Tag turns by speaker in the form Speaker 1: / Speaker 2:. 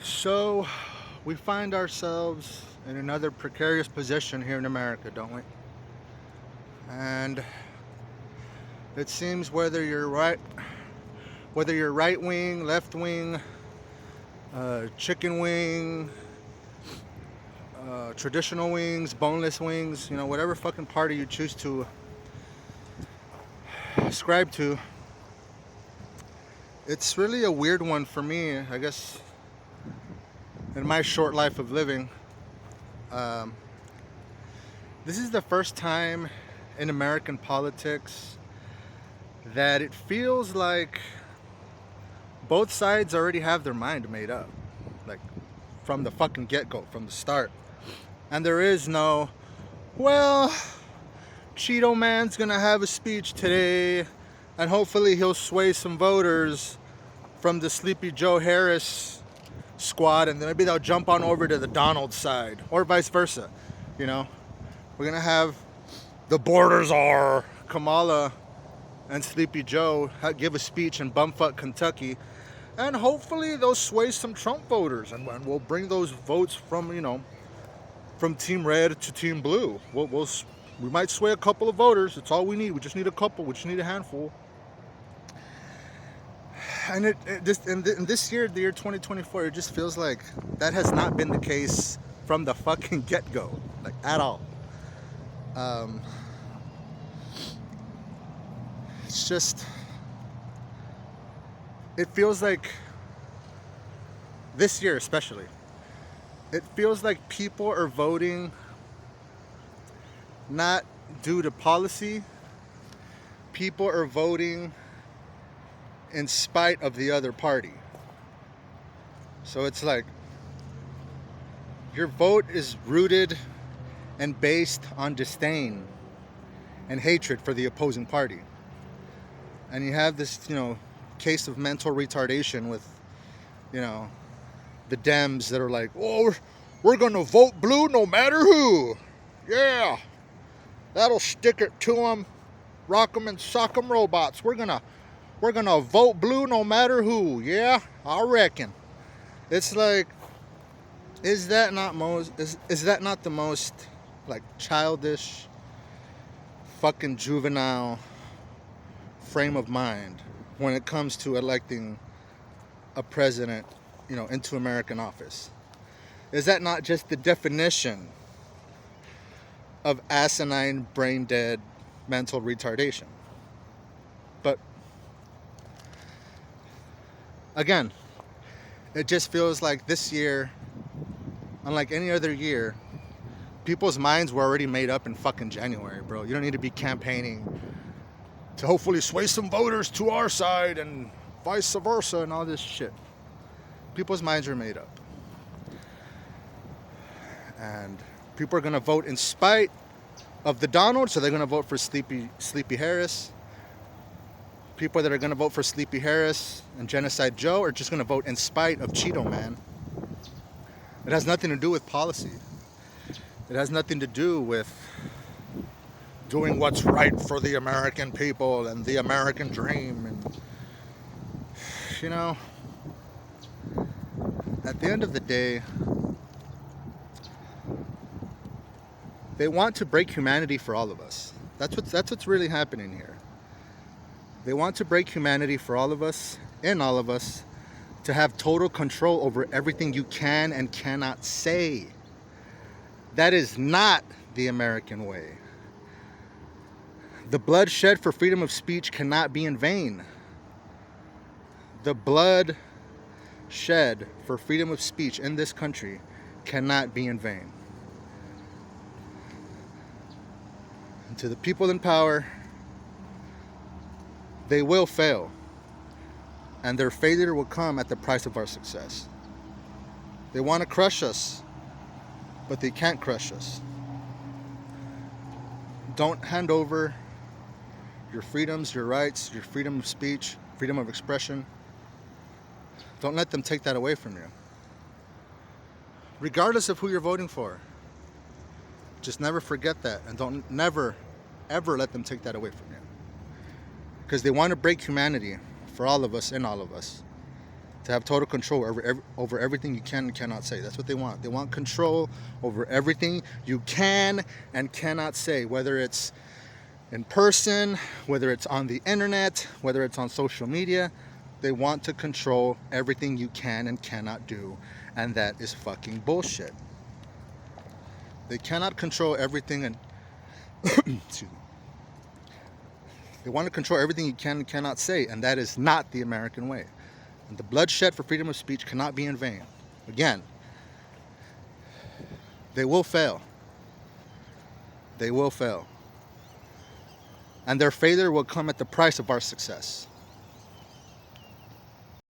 Speaker 1: So, we find ourselves in another precarious position here in America, don't we? And it seems whether you're right wing, left wing, chicken wing, traditional wings, boneless wings, whatever fucking party you choose to ascribe to, it's really a weird one for me, I guess, in my short life of living. Um, this is the first time in American politics that it feels like both sides already have their mind made up. Like, from the fucking get go, from the start. And there is no, well, Cheeto Man's gonna have a speech today, and hopefully he'll sway some voters from the Sleepy Joe Harris squad, and then maybe they'll jump on over to the Donald side, or vice versa. You know, we're gonna have the border czar Kamala and Sleepy Joe give a speech in bumfuck Kentucky, and hopefully they'll sway some Trump voters, and we'll bring those votes from Team Red to Team Blue. We might sway a couple of voters. That's all we need. We just need a couple. We just need a handful. And in this year, the year 2024, it just feels like that has not been the case from the fucking get-go, like at all. It's just, it feels like this year especially, it feels like people are voting not due to policy. People are voting in spite of the other party. So it's like your vote is rooted and based on disdain and hatred for the opposing party. And you have this, case of mental retardation with, the Dems that are like, oh, we're going to vote blue no matter who. Yeah, that'll stick it to them. Rock 'em and sock 'em robots. We're gonna vote blue no matter who. Yeah, I reckon. It's like, is that not the most like childish, fucking juvenile frame of mind when it comes to electing a president, into American office? Is that not just the definition of asinine, brain dead, mental retardation? But again, it just feels like this year, unlike any other year, people's minds were already made up in fucking January, bro. You don't need to be campaigning to hopefully sway some voters to our side and vice versa and all this shit. People's minds are made up. And people are going to vote in spite of the Donald, so they're going to vote for Sleepy Harris. People that are going to vote for Sleepy Harris and Genocide Joe are just going to vote in spite of Cheeto Man. It has nothing to do with policy. It has nothing to do with doing what's right for the American people and the American dream. And, at the end of the day, they want to break humanity for all of us. That's what's really happening here. They want to break humanity for all of us, in all of us, to have total control over everything you can and cannot say. That is not the American way. The blood shed for freedom of speech cannot be in vain. The blood shed for freedom of speech in this country cannot be in vain. And to the people in power, they will fail. And their failure will come at the price of our success. They want to crush us, but they can't crush us. Don't hand over your freedoms, your rights, your freedom of speech, freedom of expression. Don't let them take that away from you. Regardless of who you're voting for. Just never forget that, and never, ever let them take that away from you. Because they want to break humanity for all of us and all of us. to have total control over everything you can and cannot say. That's what they want. They want control over everything you can and cannot say, whether it's in person, whether it's on the internet, whether it's on social media. They want to control everything you can and cannot do, and that is fucking bullshit. They cannot control everything and excuse me. They want to control everything you can and cannot say, and that is not the American way. And the bloodshed for freedom of speech cannot be in vain. Again, they will fail. They will fail. And their failure will come at the price of our success.